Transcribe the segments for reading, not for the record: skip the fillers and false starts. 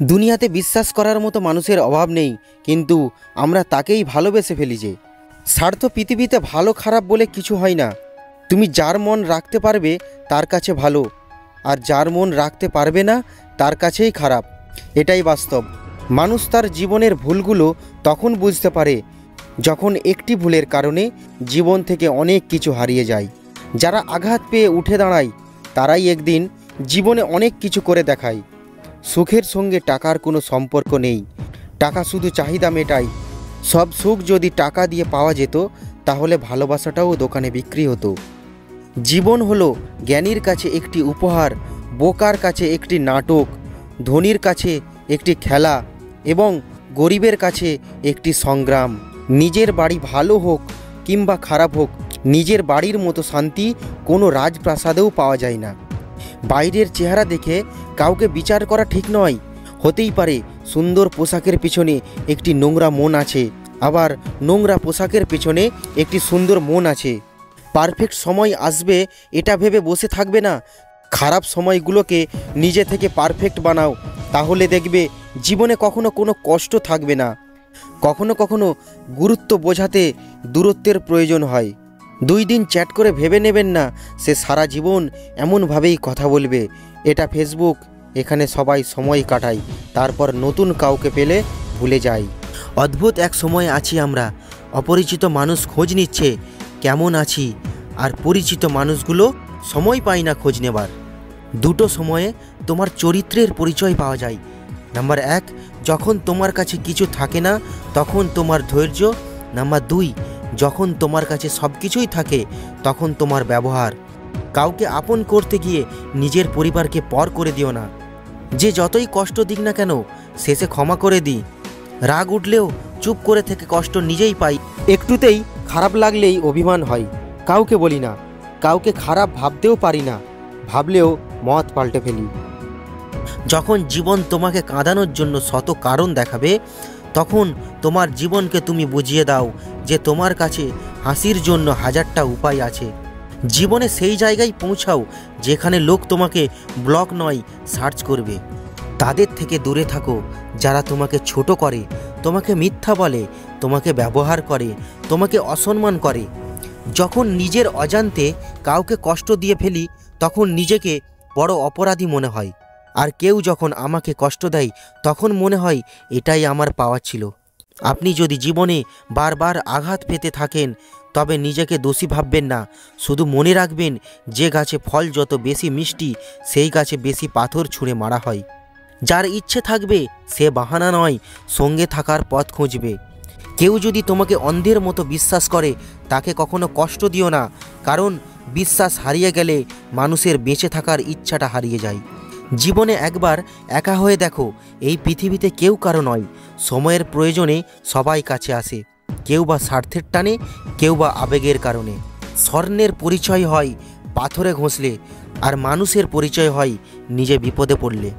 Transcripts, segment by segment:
দুনিয়াতে বিশ্বাস করার মতো মানুষের অভাব নেই, কিন্তু আমরা তাকেই ভালোবেসে ফেলি। যে স্বার্থ পৃথিবীতে ভালো খারাপ বলে কিছু হয় না। তুমি যার মন রাখতে পারবে তার কাছে ভালো, আর যার মন রাখতে পারবে না তার কাছেই খারাপ। এটাই বাস্তব। মানুষ তার জীবনের ভুলগুলো তখন বুঝতে পারে যখন একটি ভুলের কারণে জীবন থেকে অনেক কিছু হারিয়ে যায়। যারা আঘাত পেয়ে উঠে দাঁড়ায় তারাই একদিন জীবনে অনেক কিছু করে দেখায়। সুখের সঙ্গে টাকার কোনো সম্পর্ক নেই, টাকা শুধু চাহিদা মেটায়। সব সুখ যদি টাকা দিয়ে পাওয়া যেত তাহলে ভালোবাসাটাও দোকানে বিক্রি হতো। জীবন হলো জ্ঞানীর কাছে একটি উপহার, বোকার কাছে একটি নাটক, ধনীর কাছে একটি খেলা এবং গরিবের কাছে একটি সংগ্রাম। নিজের বাড়ি ভালো হোক কিংবা খারাপ হোক, নিজের বাড়ির মতো শান্তি কোনো রাজপ্রাসাদেও পাওয়া যায় না। বাইরের চেহারা দেখে কাউকে বিচার করা ঠিক নয়। হতেই পারে সুন্দর পোশাকের পিছনে একটি নোংরা মন আছে, আবার নোংরা পোশাকের পেছনে একটি সুন্দর মন আছে। পারফেক্ট সময় আসবে এটা ভেবে বসে থাকবে না। খারাপ সময়গুলোকে নিজে থেকে পারফেক্ট বানাও, তাহলে দেখবে জীবনে কখনো কোনো কষ্ট থাকবে না। কখনো কখনো গুরুত্ব বোঝাতে দূরত্বের প্রয়োজন হয়। 2 দিন চ্যাট করে ভেবে নেবেন না সে সারা জীবন এমনভাবেই কথা বলবে। এটা ফেসবুক, এখানে সবাই সময় কাটায়, তারপর নতুন কাউকে পেলে ভুলে যায়। অদ্ভুত এক সময় আছি আমরা। অপরিচিত মানুষ খোঁজ নিচ্ছে কেমন আছি, আর পরিচিত মানুষগুলো সময় পায় না খোঁজ নেবার। দুটো সময়ে তোমার চরিত্রের পরিচয় পাওয়া যায়। নাম্বার 1, যখন তোমার কাছে কিছু থাকে না তখন তোমার ধৈর্য। নাম্বার 2, যখন তোমার কাছে সব কিছুই থাকে তখন তোমার ব্যবহার। কাউকে আপন করতে গিয়ে নিজের পরিবারকে পর করে দিও না। যে যতই কষ্ট দিক না কেন শেষে ক্ষমা করে দিই। রাগ উঠলেও চুপ করে থেকে কষ্ট নিজেই পাই। একটুতেই খারাপ লাগলেই অভিমান হয়। কাউকে বলি না, কাউকে খারাপ ভাবতেও পারি না, ভাবলেও মত পাল্টে ফেলি। যখন জীবন তোমাকে কাঁদানোর জন্য শত কারণ দেখাবে, তখন তোমার জীবনকে তুমি বুঝিয়ে দাও যে তোমার কাছে হাসির জন্য হাজারটা উপায় আছে। জীবনে সেই জায়গায় পৌঁছাও যেখানে লোক তোমাকে ব্লক নয় সার্চ করবে। তাদের থেকে দূরে থাকো যারা তোমাকে ছোট করে, তোমাকে মিথ্যা বলে, তোমাকে ব্যবহার করে, তোমাকে অসম্মান করে। যখন নিজের অজান্তে কাউকে কষ্ট দিয়ে ফেলি তখন নিজেকে বড় অপরাধী মনে হয়। আর কেউ যখন আমাকে কষ্ট দেয় তখন মনে হয় এটাই আমার পাওয়া ছিল। আপনি যদি জীবনে বারবার আঘাত পেতে থাকেন তবে নিজেকে দোষী ভাববেন না। শুধু মনে রাখবেন, যে গাছে ফল যত বেশি মিষ্টি সেই গাছে বেশি পাথর ছুঁড়ে মারা হয়। যার ইচ্ছে থাকবে সে বাহানা নয়, সঙ্গে থাকার পথ খুঁজবে। কেউ যদি তোমাকে অন্ধের মতো বিশ্বাস করে তাকে কখনো কষ্ট দিও না, কারণ বিশ্বাস হারিয়ে গেলে মানুষের বেঁচে থাকার ইচ্ছাটা হারিয়ে যায়। জীবনে একবার একা হয়ে দেখো, এই পৃথিবীতে কেউ কারো নয়। সময়ের প্রয়োজনে সবাই কাছে আসে, কেউ বা স্বার্থের টানে, কেউ বা আবেগের কারণে। স্বর্ণের পরিচয় হয় পাথরে ঘষলে, আর মানুষের পরিচয় হয় নিজে বিপদে পড়লে।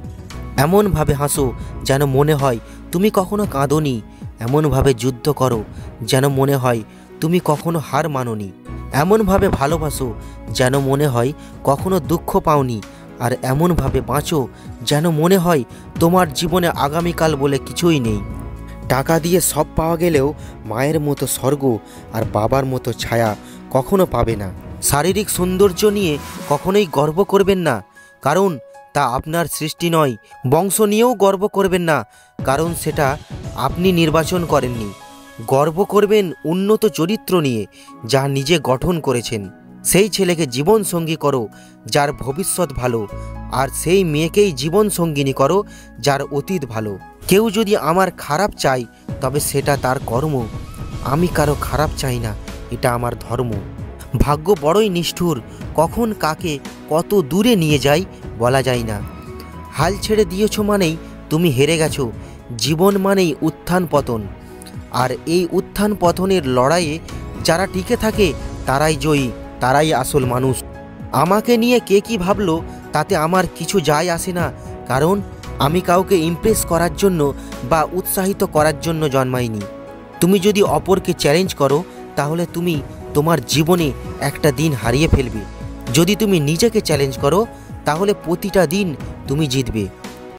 এমনভাবে হাসো যেন মনে হয় তুমি কখনো কাঁদোনি, এমনভাবে যুদ্ধ করো যেন মনে হয় তুমি কখনো হার মানোনি। এমনভাবে ভালোবাসো যেন মনে হয় কখনো দুঃখ পাওনি, আর এমনভাবে বাঁচো যেন মনে হয় তোমার জীবনে আগামীকাল বলে কিছুই নেই। টাকা দিয়ে সব পাওয়া গেলেও মায়ের মতো স্বর্গ আর বাবার মতো ছায়া কখনো পাবে না। শারীরিক সৌন্দর্য নিয়ে কখনোই গর্ব করবেন না, কারণ তা আপনার সৃষ্টি নয়। বংশ নিয়েও গর্ব করবেন না, কারণ সেটা আপনি নির্বাচন করেননি। গর্ব করবেন উন্নত চরিত্র নিয়ে, যা নিজে গঠন করেছেন। সেই ছেলেকে জীবন সঙ্গী করো যার ভবিষ্যৎ ভালো, আর সেই মেয়েকেই জীবন সঙ্গিনী করো যার অতীত ভালো। কেউ যদি আমার খারাপ চায় তবে সেটা তার কর্ম। আমি কারো খারাপ চাই না, এটা আমার ধর্ম। ভাগ্য বড়ই নিষ্ঠুর, কখন কাকে কত দূরে নিয়ে যায় বলা যায় না। হাল ছেড়ে দিয়েছো মানেই তুমি হেরে গেছো। জীবন মানেই উত্থান পতন, আর এই উত্থান পতনের লড়াইয়ে যারা টিকে থাকে তারাই জয়ী, তারাই আসল মানুষ। আমাকে নিয়ে কে কী ভাবলো তাতে আমার কিছু যায় আসে না, কারণ আমি কাউকে ইমপ্রেস করার জন্য বা উৎসাহিত করার জন্য জন্মাইনি। তুমি যদি অপরকে চ্যালেঞ্জ করো তাহলে তুমি তোমার জীবনে একটা দিন হারিয়ে ফেলবে। যদি তুমি নিজেকে চ্যালেঞ্জ করো তাহলে প্রতিটা দিন তুমি জিতবে।